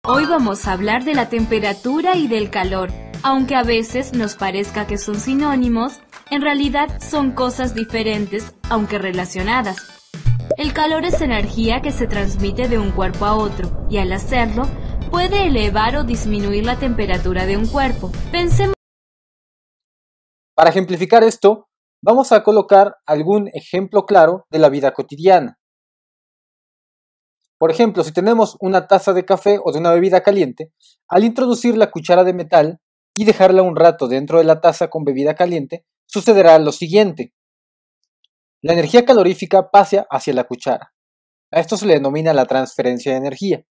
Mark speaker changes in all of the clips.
Speaker 1: Hoy vamos a hablar de la temperatura y del calor. Aunque a veces nos parezca que son sinónimos, en realidad son cosas diferentes, aunque relacionadas. El calor es energía que se transmite de un cuerpo a otro, y al hacerlo, puede elevar o disminuir la temperatura de un cuerpo. Pensemos.
Speaker 2: Para ejemplificar esto, vamos a colocar algún ejemplo claro de la vida cotidiana. Por ejemplo, si tenemos una taza de café o de una bebida caliente, al introducir la cuchara de metal y dejarla un rato dentro de la taza con bebida caliente, sucederá lo siguiente. La energía calorífica pasa hacia la cuchara. A esto se le denomina la transferencia de energía.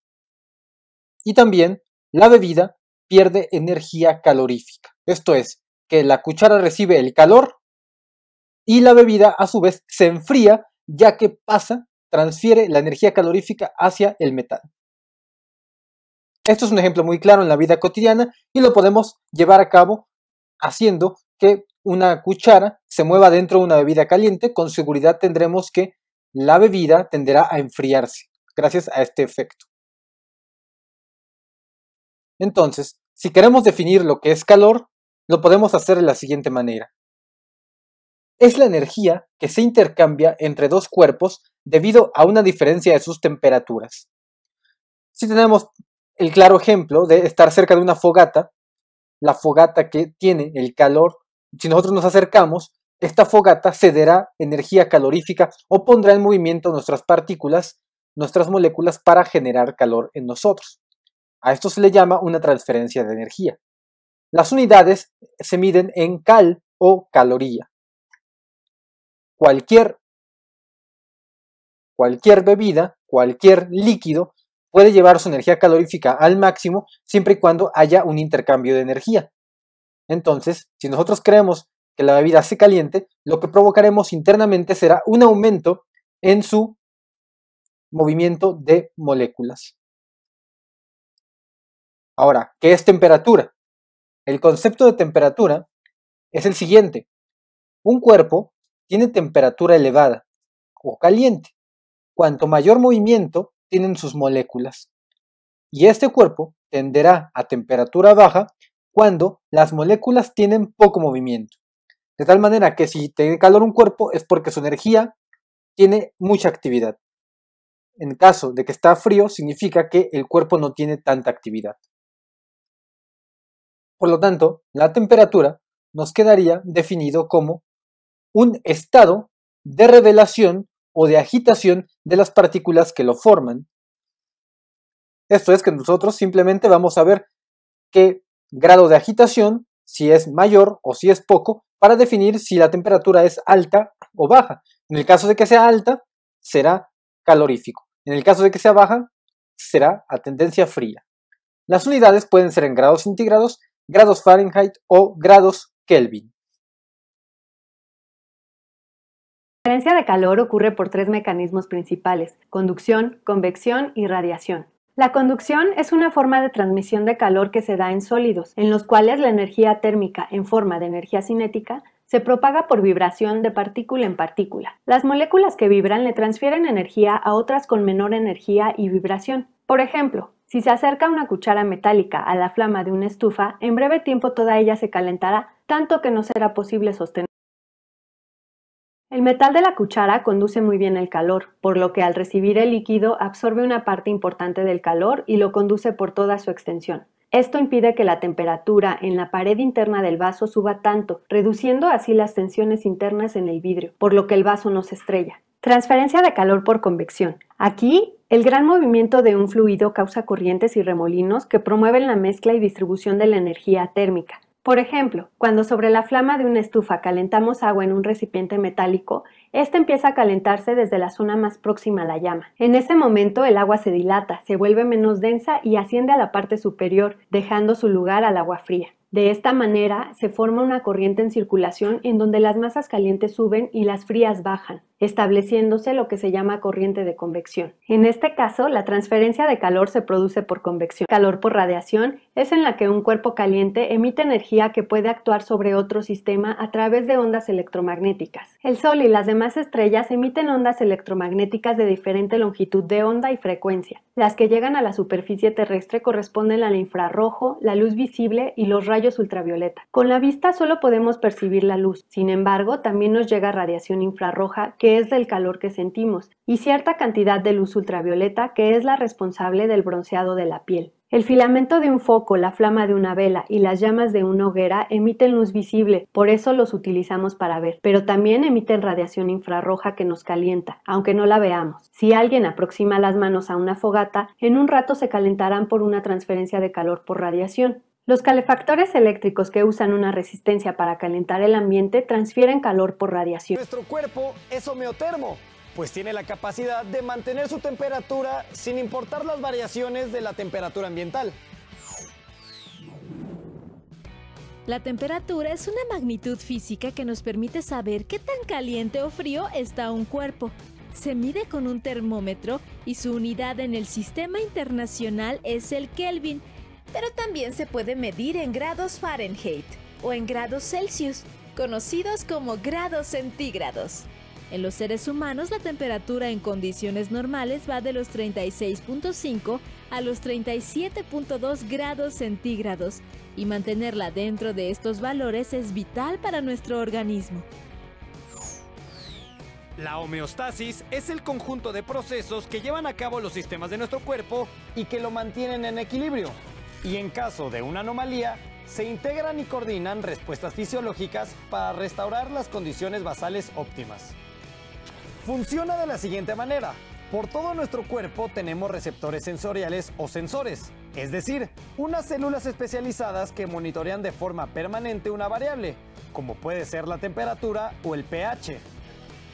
Speaker 2: Y también la bebida pierde energía calorífica. Esto es, que la cuchara recibe el calor y la bebida a su vez se enfría ya que transfiere la energía calorífica hacia el metal. Esto es un ejemplo muy claro en la vida cotidiana y lo podemos llevar a cabo haciendo que una cuchara se mueva dentro de una bebida caliente. Con seguridad tendremos que la bebida tenderá a enfriarse gracias a este efecto. Entonces, si queremos definir lo que es calor, lo podemos hacer de la siguiente manera. Es la energía que se intercambia entre dos cuerpos debido a una diferencia de sus temperaturas. Si tenemos el claro ejemplo de estar cerca de una fogata, la fogata que tiene el calor, si nosotros nos acercamos, esta fogata cederá energía calorífica o pondrá en movimiento nuestras partículas, nuestras moléculas para generar calor en nosotros. A esto se le llama una transferencia de energía. Las unidades se miden en cal o caloría. Cualquier bebida, cualquier líquido puede llevar su energía calorífica al máximo siempre y cuando haya un intercambio de energía. Entonces, si nosotros creemos que la bebida se caliente, lo que provocaremos internamente será un aumento en su movimiento de moléculas. Ahora, ¿qué es temperatura? El concepto de temperatura es el siguiente. Un cuerpo tiene temperatura elevada o caliente cuanto mayor movimiento tienen sus moléculas. Y este cuerpo tenderá a temperatura baja cuando las moléculas tienen poco movimiento. De tal manera que si tiene calor un cuerpo es porque su energía tiene mucha actividad. En caso de que está frío, significa que el cuerpo no tiene tanta actividad. Por lo tanto, la temperatura nos quedaría definido como un estado de revelación o de agitación de las partículas que lo forman. Esto es que nosotros simplemente vamos a ver qué grado de agitación, si es mayor o si es poco, para definir si la temperatura es alta o baja. En el caso de que sea alta, será calorífico. En el caso de que sea baja, será a tendencia fría. Las unidades pueden ser en grados centígrados, grados Fahrenheit o grados Kelvin.
Speaker 3: La diferencia de calor ocurre por tres mecanismos principales: conducción, convección y radiación. La conducción es una forma de transmisión de calor que se da en sólidos, en los cuales la energía térmica en forma de energía cinética se propaga por vibración de partícula en partícula. Las moléculas que vibran le transfieren energía a otras con menor energía y vibración. Por ejemplo, si se acerca una cuchara metálica a la flama de una estufa, en breve tiempo toda ella se calentará, tanto que no será posible sostener. El metal de la cuchara conduce muy bien el calor, por lo que al recibir el líquido absorbe una parte importante del calor y lo conduce por toda su extensión. Esto impide que la temperatura en la pared interna del vaso suba tanto, reduciendo así las tensiones internas en el vidrio, por lo que el vaso no se estrella. Transferencia de calor por convección. Aquí, el gran movimiento de un fluido causa corrientes y remolinos que promueven la mezcla y distribución de la energía térmica. Por ejemplo, cuando sobre la flama de una estufa calentamos agua en un recipiente metálico, ésta empieza a calentarse desde la zona más próxima a la llama. En ese momento el agua se dilata, se vuelve menos densa y asciende a la parte superior, dejando su lugar al agua fría. De esta manera se forma una corriente en circulación en donde las masas calientes suben y las frías bajan. estableciéndose lo que se llama corriente de convección. En este caso, la transferencia de calor se produce por convección. Calor por radiación es en la que un cuerpo caliente emite energía que puede actuar sobre otro sistema a través de ondas electromagnéticas. El Sol y las demás estrellas emiten ondas electromagnéticas de diferente longitud de onda y frecuencia. Las que llegan a la superficie terrestre corresponden al infrarrojo, la luz visible y los rayos ultravioleta. Con la vista solo podemos percibir la luz. Sin embargo, también nos llega radiación infrarroja, que es del calor que sentimos, y cierta cantidad de luz ultravioleta, que es la responsable del bronceado de la piel. El filamento de un foco, la flama de una vela y las llamas de una hoguera emiten luz visible, por eso los utilizamos para ver, pero también emiten radiación infrarroja que nos calienta, aunque no la veamos. Si alguien aproxima las manos a una fogata, en un rato se calentarán por una transferencia de calor por radiación. Los calefactores eléctricos que usan una resistencia para calentar el ambiente transfieren calor por radiación.
Speaker 4: Nuestro cuerpo es homeotermo, pues tiene la capacidad de mantener su temperatura sin importar las variaciones de la temperatura ambiental.
Speaker 5: La temperatura es una magnitud física que nos permite saber qué tan caliente o frío está un cuerpo. Se mide con un termómetro y su unidad en el Sistema Internacional es el Kelvin, pero también se puede medir en grados Fahrenheit o en grados Celsius, conocidos como grados centígrados. En los seres humanos, la temperatura en condiciones normales va de los 36.5 a los 37.2 grados centígrados, y mantenerla dentro de estos valores es vital para nuestro organismo.
Speaker 4: La homeostasis es el conjunto de procesos que llevan a cabo los sistemas de nuestro cuerpo y que lo mantienen en equilibrio. Y en caso de una anomalía, se integran y coordinan respuestas fisiológicas para restaurar las condiciones basales óptimas. Funciona de la siguiente manera. Por todo nuestro cuerpo tenemos receptores sensoriales o sensores, es decir, unas células especializadas que monitorean de forma permanente una variable, como puede ser la temperatura o el pH.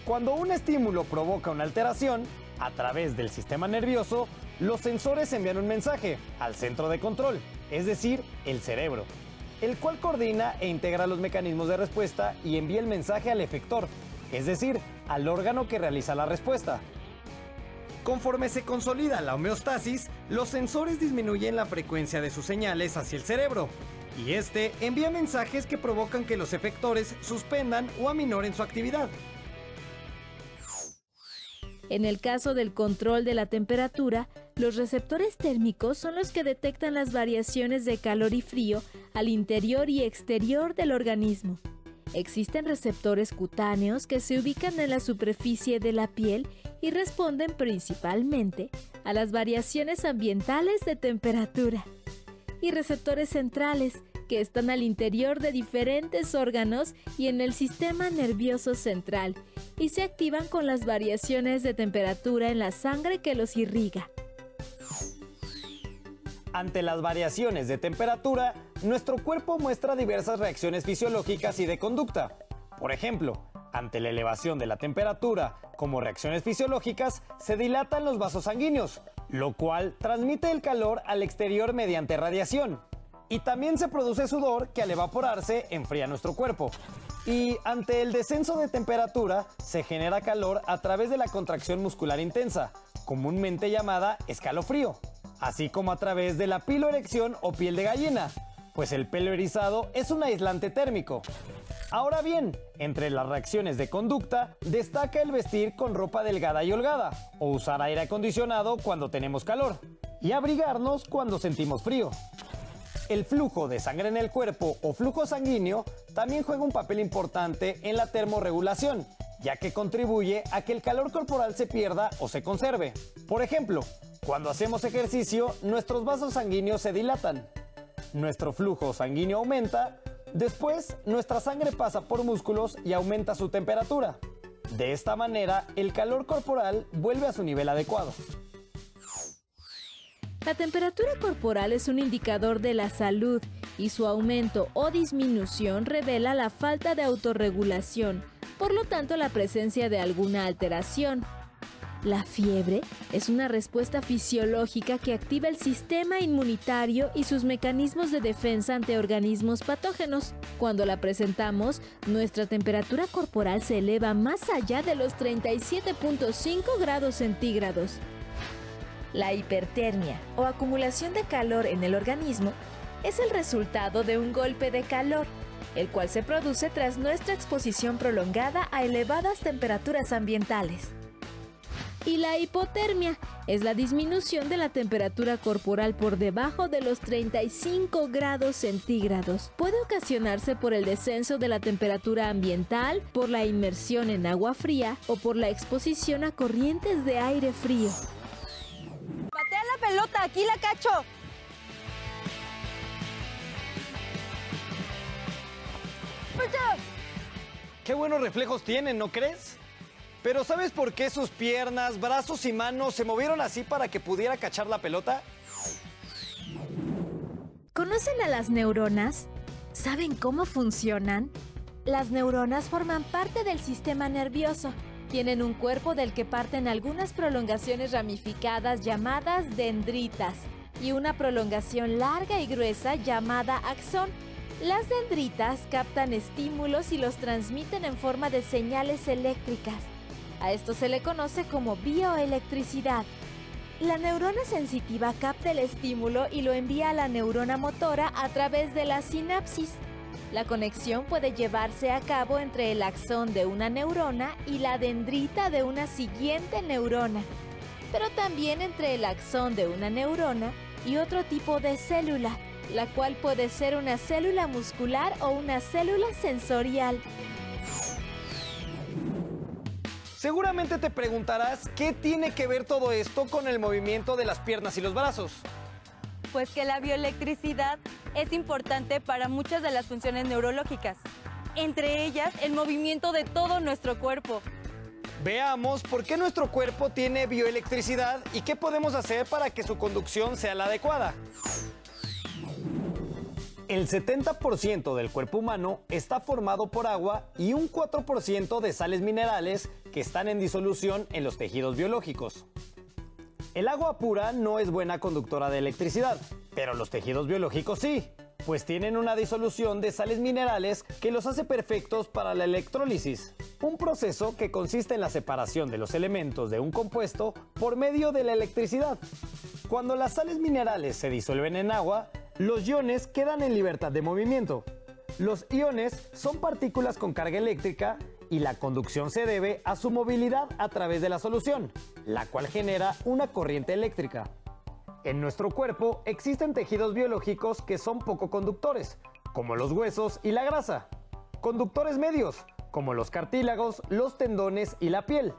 Speaker 4: Cuando un estímulo provoca una alteración, a través del sistema nervioso, los sensores envían un mensaje al centro de control, es decir, el cerebro, el cual coordina e integra los mecanismos de respuesta y envía el mensaje al efector, es decir, al órgano que realiza la respuesta. Conforme se consolida la homeostasis, los sensores disminuyen la frecuencia de sus señales hacia el cerebro, y este envía mensajes que provocan que los efectores suspendan o aminoren su actividad.
Speaker 5: En el caso del control de la temperatura, los receptores térmicos son los que detectan las variaciones de calor y frío al interior y exterior del organismo. Existen receptores cutáneos que se ubican en la superficie de la piel y responden principalmente a las variaciones ambientales de temperatura. Y receptores centrales, que están al interior de diferentes órganos y en el sistema nervioso central, y se activan con las variaciones de temperatura en la sangre que los irriga.
Speaker 4: Ante las variaciones de temperatura, nuestro cuerpo muestra diversas reacciones fisiológicas y de conducta. Por ejemplo, ante la elevación de la temperatura, como reacciones fisiológicas, se dilatan los vasos sanguíneos, lo cual transmite el calor al exterior mediante radiación. Y también se produce sudor que al evaporarse enfría nuestro cuerpo. Y ante el descenso de temperatura, se genera calor a través de la contracción muscular intensa, comúnmente llamada escalofrío, así como a través de la piloerección o piel de gallina, pues el pelo erizado es un aislante térmico. Ahora bien, entre las reacciones de conducta, destaca el vestir con ropa delgada y holgada, o usar aire acondicionado cuando tenemos calor, y abrigarnos cuando sentimos frío. El flujo de sangre en el cuerpo o flujo sanguíneo también juega un papel importante en la termorregulación, ya que contribuye a que el calor corporal se pierda o se conserve. Por ejemplo, cuando hacemos ejercicio, nuestros vasos sanguíneos se dilatan. Nuestro flujo sanguíneo aumenta, después nuestra sangre pasa por músculos y aumenta su temperatura. De esta manera, el calor corporal vuelve a su nivel adecuado.
Speaker 5: La temperatura corporal es un indicador de la salud y su aumento o disminución revela la falta de autorregulación, por lo tanto la presencia de alguna alteración. La fiebre es una respuesta fisiológica que activa el sistema inmunitario y sus mecanismos de defensa ante organismos patógenos. Cuando la presentamos, nuestra temperatura corporal se eleva más allá de los 37.5 grados centígrados. La hipertermia o acumulación de calor en el organismo es el resultado de un golpe de calor, el cual se produce tras nuestra exposición prolongada a elevadas temperaturas ambientales. Y la hipotermia es la disminución de la temperatura corporal por debajo de los 35 grados centígrados. Puede ocasionarse por el descenso de la temperatura ambiental, por la inmersión en agua fría o por la exposición a corrientes de aire frío.
Speaker 6: ¡Patea la pelota! ¡Aquí la cacho!
Speaker 4: ¡Qué buenos reflejos tienen, ¿no crees? Pero ¿sabes por qué sus piernas, brazos y manos se movieron así para que pudiera cachar la pelota?
Speaker 5: ¿Conocen a las neuronas? ¿Saben cómo funcionan? Las neuronas forman parte del sistema nervioso. Tienen un cuerpo del que parten algunas prolongaciones ramificadas llamadas dendritas y una prolongación larga y gruesa llamada axón. Las dendritas captan estímulos y los transmiten en forma de señales eléctricas. A esto se le conoce como bioelectricidad. La neurona sensitiva capta el estímulo y lo envía a la neurona motora a través de la sinapsis. La conexión puede llevarse a cabo entre el axón de una neurona y la dendrita de una siguiente neurona, pero también entre el axón de una neurona y otro tipo de célula, la cual puede ser una célula muscular o una célula sensorial.
Speaker 4: Seguramente te preguntarás qué tiene que ver todo esto con el movimiento de las piernas y los brazos.
Speaker 6: Pues que la bioelectricidad es importante para muchas de las funciones neurológicas, entre ellas el movimiento de todo nuestro cuerpo.
Speaker 4: Veamos por qué nuestro cuerpo tiene bioelectricidad y qué podemos hacer para que su conducción sea la adecuada. El 70% del cuerpo humano está formado por agua y un 4% de sales minerales que están en disolución en los tejidos biológicos. El agua pura no es buena conductora de electricidad, pero los tejidos biológicos sí, pues tienen una disolución de sales minerales que los hace perfectos para la electrólisis, un proceso que consiste en la separación de los elementos de un compuesto por medio de la electricidad. Cuando las sales minerales se disuelven en agua, los iones quedan en libertad de movimiento. Los iones son partículas con carga eléctrica y la conducción se debe a su movilidad a través de la solución, la cual genera una corriente eléctrica. En nuestro cuerpo existen tejidos biológicos que son poco conductores, como los huesos y la grasa. Conductores medios, como los cartílagos, los tendones y la piel.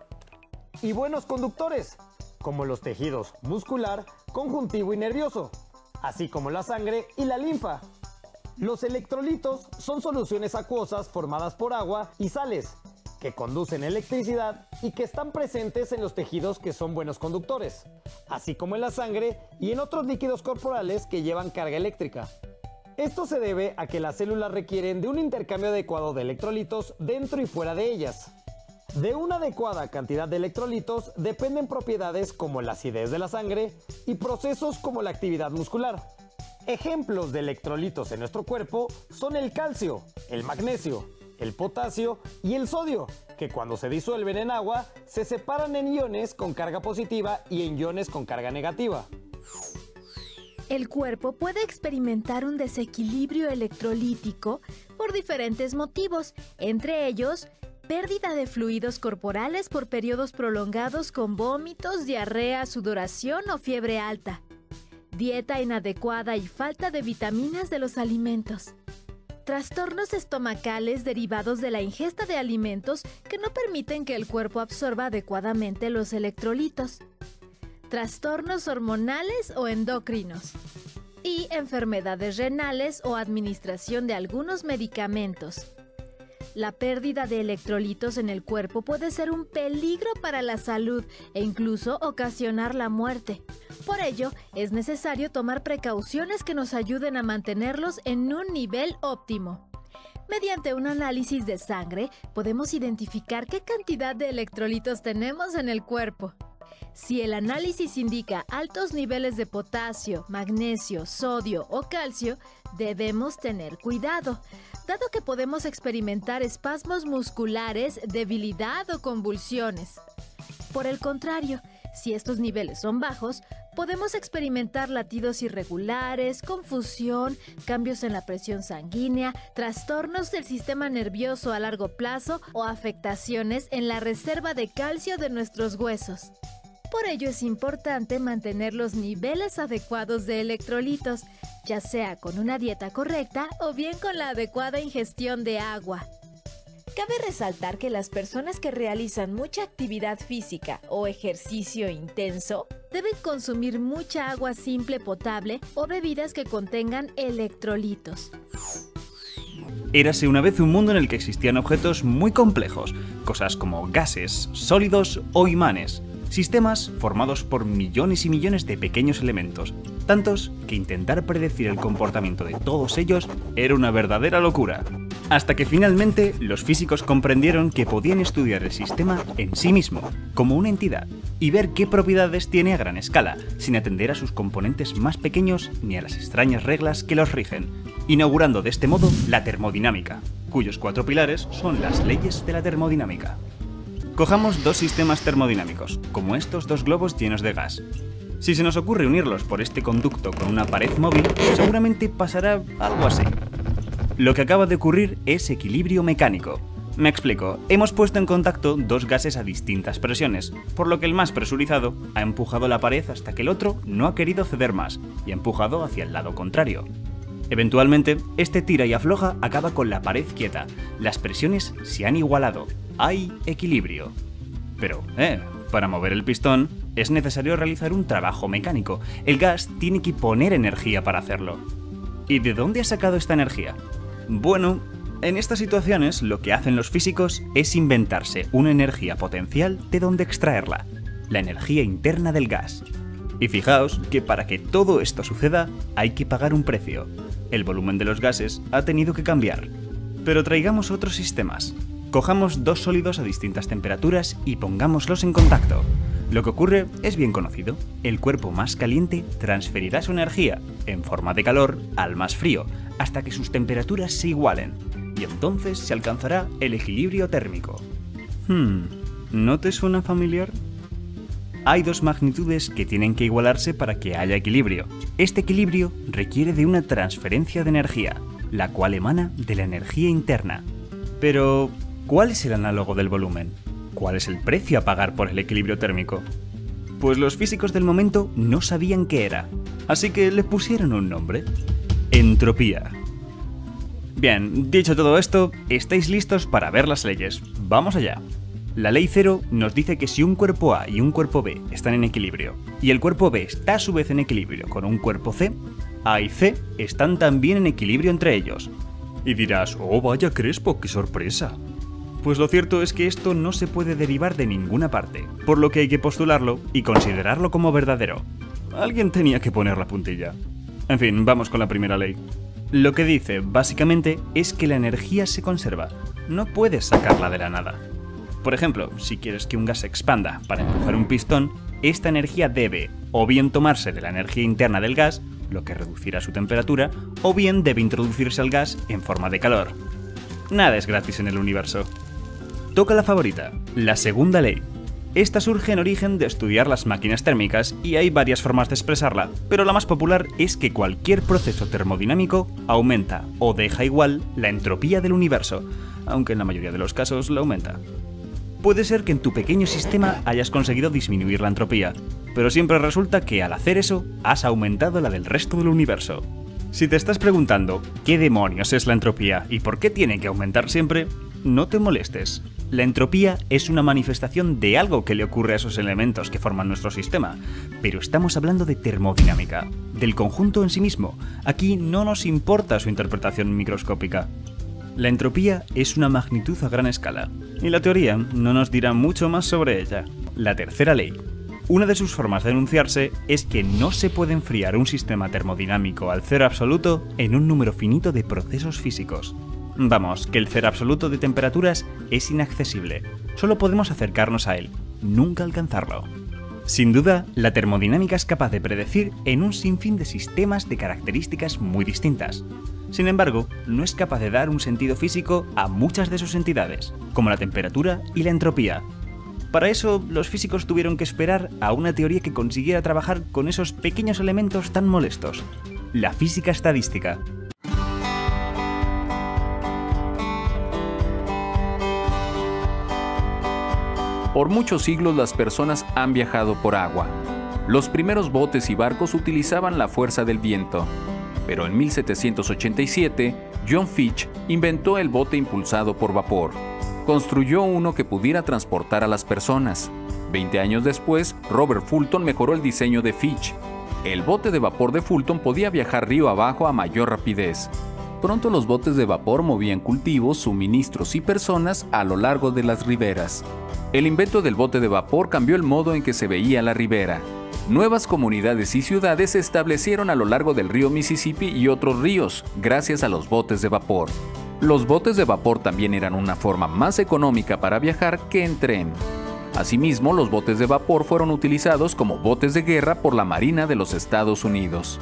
Speaker 4: Y buenos conductores, como los tejidos muscular, conjuntivo y nervioso, así como la sangre y la linfa. Los electrolitos son soluciones acuosas formadas por agua y sales, que conducen electricidad y que están presentes en los tejidos que son buenos conductores, así como en la sangre y en otros líquidos corporales que llevan carga eléctrica. Esto se debe a que las células requieren de un intercambio adecuado de electrolitos dentro y fuera de ellas. De una adecuada cantidad de electrolitos dependen propiedades como la acidez de la sangre y procesos como la actividad muscular. Ejemplos de electrolitos en nuestro cuerpo son el calcio, el magnesio, el potasio y el sodio, que cuando se disuelven en agua se separan en iones con carga positiva y en iones con carga negativa.
Speaker 5: El cuerpo puede experimentar un desequilibrio electrolítico por diferentes motivos, entre ellos pérdida de fluidos corporales por periodos prolongados con vómitos, diarrea, sudoración o fiebre alta, dieta inadecuada y falta de vitaminas de los alimentos, trastornos estomacales derivados de la ingesta de alimentos que no permiten que el cuerpo absorba adecuadamente los electrolitos, trastornos hormonales o endocrinos y enfermedades renales o administración de algunos medicamentos. La pérdida de electrolitos en el cuerpo puede ser un peligro para la salud e incluso ocasionar la muerte. Por ello, es necesario tomar precauciones que nos ayuden a mantenerlos en un nivel óptimo. Mediante un análisis de sangre, podemos identificar qué cantidad de electrolitos tenemos en el cuerpo. Si el análisis indica altos niveles de potasio, magnesio, sodio o calcio, debemos tener cuidado, dado que podemos experimentar espasmos musculares, debilidad o convulsiones. Por el contrario, si estos niveles son bajos, podemos experimentar latidos irregulares, confusión, cambios en la presión sanguínea, trastornos del sistema nervioso a largo plazo o afectaciones en la reserva de calcio de nuestros huesos. Por ello es importante mantener los niveles adecuados de electrolitos, ya sea con una dieta correcta o bien con la adecuada ingestión de agua. Cabe resaltar que las personas que realizan mucha actividad física o ejercicio intenso deben consumir mucha agua simple potable o bebidas que contengan electrolitos.
Speaker 7: Érase una vez un mundo en el que existían objetos muy complejos, cosas como gases, sólidos o imanes, sistemas formados por millones y millones de pequeños elementos, tantos que intentar predecir el comportamiento de todos ellos era una verdadera locura. Hasta que finalmente los físicos comprendieron que podían estudiar el sistema en sí mismo, como una entidad, y ver qué propiedades tiene a gran escala, sin atender a sus componentes más pequeños ni a las extrañas reglas que los rigen, inaugurando de este modo la termodinámica, cuyos 4 pilares son las leyes de la termodinámica. Cojamos dos sistemas termodinámicos, como estos dos globos llenos de gas. Si se nos ocurre unirlos por este conducto con una pared móvil, seguramente pasará algo así. Lo que acaba de ocurrir es equilibrio mecánico. Me explico, hemos puesto en contacto dos gases a distintas presiones, por lo que el más presurizado ha empujado la pared hasta que el otro no ha querido ceder más y ha empujado hacia el lado contrario. Eventualmente, este tira y afloja acaba con la pared quieta, las presiones se han igualado, hay equilibrio. Pero, para mover el pistón es necesario realizar un trabajo mecánico, el gas tiene que poner energía para hacerlo. ¿Y de dónde ha sacado esta energía? Bueno, en estas situaciones lo que hacen los físicos es inventarse una energía potencial de donde extraerla, la energía interna del gas. Y fijaos que para que todo esto suceda hay que pagar un precio. El volumen de los gases ha tenido que cambiar. Pero traigamos otros sistemas. Cojamos dos sólidos a distintas temperaturas y pongámoslos en contacto. Lo que ocurre es bien conocido. El cuerpo más caliente transferirá su energía, en forma de calor, al más frío, hasta que sus temperaturas se igualen, y entonces se alcanzará el equilibrio térmico. ¿No te suena familiar? Hay dos magnitudes que tienen que igualarse para que haya equilibrio. Este equilibrio requiere de una transferencia de energía, la cual emana de la energía interna. Pero, ¿cuál es el análogo del volumen? ¿Cuál es el precio a pagar por el equilibrio térmico? Pues los físicos del momento no sabían qué era, así que le pusieron un nombre: entropía. Bien, dicho todo esto, ¿estáis listos para ver las leyes? ¡Vamos allá! La ley cero nos dice que si un cuerpo A y un cuerpo B están en equilibrio, y el cuerpo B está a su vez en equilibrio con un cuerpo C, A y C están también en equilibrio entre ellos. Y dirás, ¡oh vaya Crespo, qué sorpresa! Pues lo cierto es que esto no se puede derivar de ninguna parte, por lo que hay que postularlo y considerarlo como verdadero. Alguien tenía que poner la puntilla. En fin, vamos con la primera ley. Lo que dice, básicamente, es que la energía se conserva, no puedes sacarla de la nada. Por ejemplo, si quieres que un gas se expanda para empujar un pistón, esta energía debe o bien tomarse de la energía interna del gas, lo que reducirá su temperatura, o bien debe introducirse al gas en forma de calor. Nada es gratis en el universo. Toca la favorita, la segunda ley. Esta surge en origen de estudiar las máquinas térmicas y hay varias formas de expresarla, pero la más popular es que cualquier proceso termodinámico aumenta o deja igual la entropía del universo, aunque en la mayoría de los casos la aumenta. Puede ser que en tu pequeño sistema hayas conseguido disminuir la entropía, pero siempre resulta que al hacer eso has aumentado la del resto del universo. Si te estás preguntando ¿qué demonios es la entropía y por qué tiene que aumentar siempre?, no te molestes. La entropía es una manifestación de algo que le ocurre a esos elementos que forman nuestro sistema, pero estamos hablando de termodinámica, del conjunto en sí mismo. Aquí no nos importa su interpretación microscópica. La entropía es una magnitud a gran escala, y la teoría no nos dirá mucho más sobre ella. La tercera ley. Una de sus formas de enunciarse es que no se puede enfriar un sistema termodinámico al cero absoluto en un número finito de procesos físicos. Vamos, que el cero absoluto de temperaturas es inaccesible. Solo podemos acercarnos a él, nunca alcanzarlo. Sin duda, la termodinámica es capaz de predecir en un sinfín de sistemas de características muy distintas. Sin embargo, no es capaz de dar un sentido físico a muchas de sus entidades, como la temperatura y la entropía. Para eso, los físicos tuvieron que esperar a una teoría que consiguiera trabajar con esos pequeños elementos tan molestos: la física estadística.
Speaker 8: Por muchos siglos las personas han viajado por agua. Los primeros botes y barcos utilizaban la fuerza del viento. Pero en 1787, John Fitch inventó el bote impulsado por vapor. Construyó uno que pudiera transportar a las personas. 20 años después, Robert Fulton mejoró el diseño de Fitch. El bote de vapor de Fulton podía viajar río abajo a mayor rapidez. Pronto los botes de vapor movían cultivos, suministros y personas a lo largo de las riberas. El invento del bote de vapor cambió el modo en que se veía la ribera. Nuevas comunidades y ciudades se establecieron a lo largo del río Mississippi y otros ríos, gracias a los botes de vapor. Los botes de vapor también eran una forma más económica para viajar que en tren. Asimismo, los botes de vapor fueron utilizados como botes de guerra por la Marina de los Estados Unidos.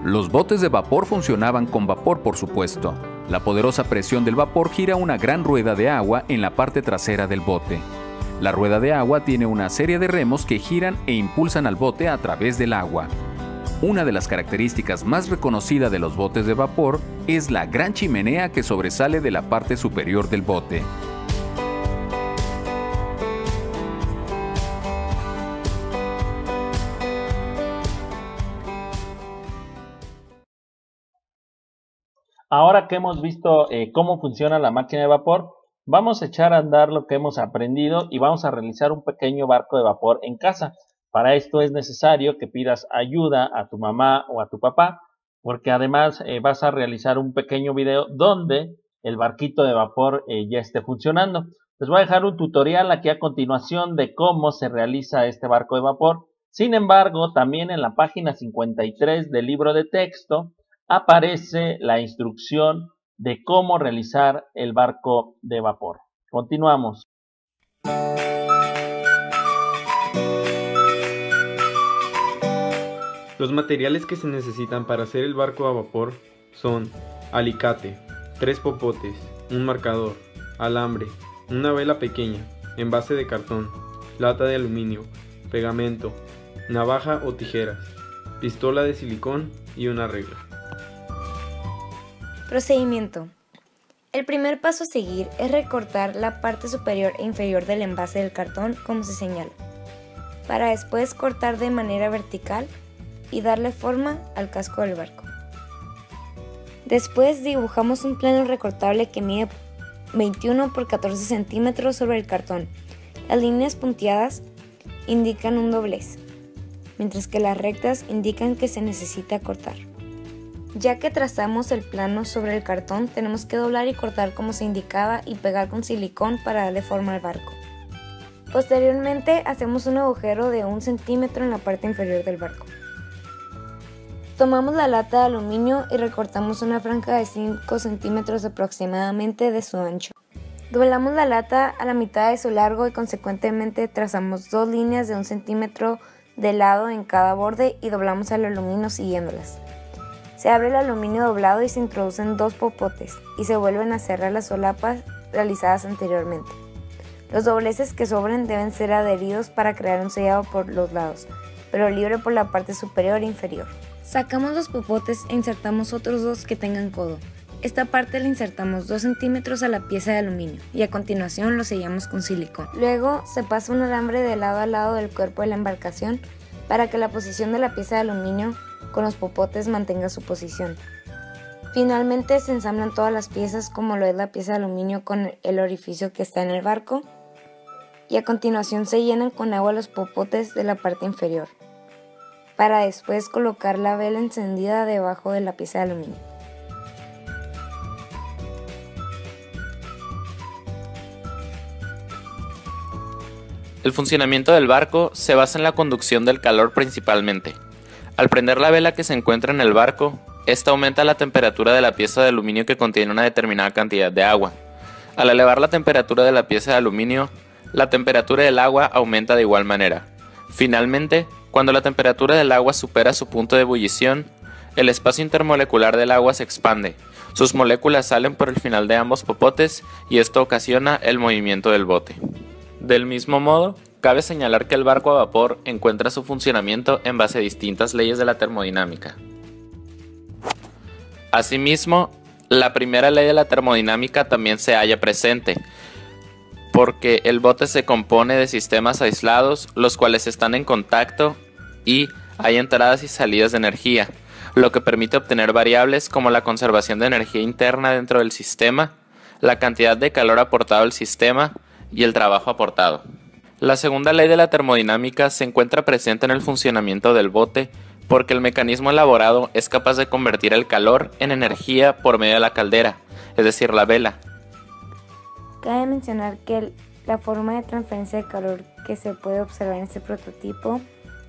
Speaker 8: Los botes de vapor funcionaban con vapor, por supuesto. La poderosa presión del vapor gira una gran rueda de agua en la parte trasera del bote. La rueda de agua tiene una serie de remos que giran e impulsan al bote a través del agua. Una de las características más reconocidas de los botes de vapor es la gran chimenea que sobresale de la parte superior del bote.
Speaker 9: Ahora que hemos visto cómo funciona la máquina de vapor, vamos a echar a andar lo que hemos aprendido y vamos a realizar un pequeño barco de vapor en casa. Para esto es necesario que pidas ayuda a tu mamá o a tu papá, porque además vas a realizar un pequeño video donde el barquito de vapor ya esté funcionando. Les voy a dejar un tutorial aquí a continuación de cómo se realiza este barco de vapor. Sin embargo, también en la página 53 del libro de texto aparece la instrucción de cómo realizar el barco de vapor. Continuamos.
Speaker 10: Los materiales que se necesitan para hacer el barco a vapor son alicate, 3 popotes, un marcador, alambre, una vela pequeña, envase de cartón, lata de aluminio, pegamento, navaja o tijeras, pistola de silicón y una regla.
Speaker 11: Procedimiento. El primer paso a seguir es recortar la parte superior e inferior del envase del cartón como se señala, para después cortar de manera vertical y darle forma al casco del barco. Después dibujamos un plano recortable que mide 21 por 14 centímetros sobre el cartón. Las líneas punteadas indican un doblez, mientras que las rectas indican que se necesita cortar. Ya que trazamos el plano sobre el cartón, tenemos que doblar y cortar como se indicaba y pegar con silicón para darle forma al barco. Posteriormente hacemos un agujero de 1 centímetro en la parte inferior del barco. Tomamos la lata de aluminio y recortamos una franja de 5 centímetros aproximadamente de su ancho. Doblamos la lata a la mitad de su largo y consecuentemente trazamos 2 líneas de 1 centímetro de lado en cada borde y doblamos el aluminio siguiéndolas. Se abre el aluminio doblado y se introducen 2 popotes y se vuelven a cerrar las solapas realizadas anteriormente. Los dobleces que sobren deben ser adheridos para crear un sellado por los lados, pero libre por la parte superior e inferior. Sacamos los popotes e insertamos otros 2 que tengan codo. Esta parte le insertamos 2 centímetros a la pieza de aluminio y a continuación lo sellamos con silicón. Luego se pasa un alambre de lado a lado del cuerpo de la embarcación para que la posición de la pieza de aluminio con los popotes mantenga su posición. Finalmente se ensamblan todas las piezas como lo es la pieza de aluminio con el orificio que está en el barco y a continuación se llenan con agua los popotes de la parte inferior para después colocar la vela encendida debajo de la pieza de aluminio.
Speaker 12: El funcionamiento del barco se basa en la conducción del calor principalmente. Al prender la vela que se encuentra en el barco, esta aumenta la temperatura de la pieza de aluminio que contiene una determinada cantidad de agua. Al elevar la temperatura de la pieza de aluminio, la temperatura del agua aumenta de igual manera. Finalmente, cuando la temperatura del agua supera su punto de ebullición, el espacio intermolecular del agua se expande, sus moléculas salen por el final de ambos popotes y esto ocasiona el movimiento del bote. Del mismo modo, cabe señalar que el barco a vapor encuentra su funcionamiento en base a distintas leyes de la termodinámica. Asimismo, la primera ley de la termodinámica también se halla presente, porque el bote se compone de sistemas aislados, los cuales están en contacto y hay entradas y salidas de energía, lo que permite obtener variables como la conservación de energía interna dentro del sistema, la cantidad de calor aportado al sistema y el trabajo aportado. La segunda ley de la termodinámica se encuentra presente en el funcionamiento del bote porque el mecanismo elaborado es capaz de convertir el calor en energía por medio de la caldera, es decir, la vela.
Speaker 11: Cabe mencionar que la forma de transferencia de calor que se puede observar en este prototipo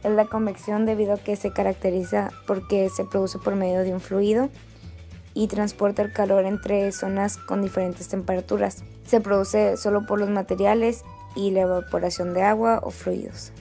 Speaker 11: es la convección, debido a que se caracteriza porque se produce por medio de un fluido y transporta el calor entre zonas con diferentes temperaturas. Se produce solo por los materiales y la evaporación de agua o fluidos.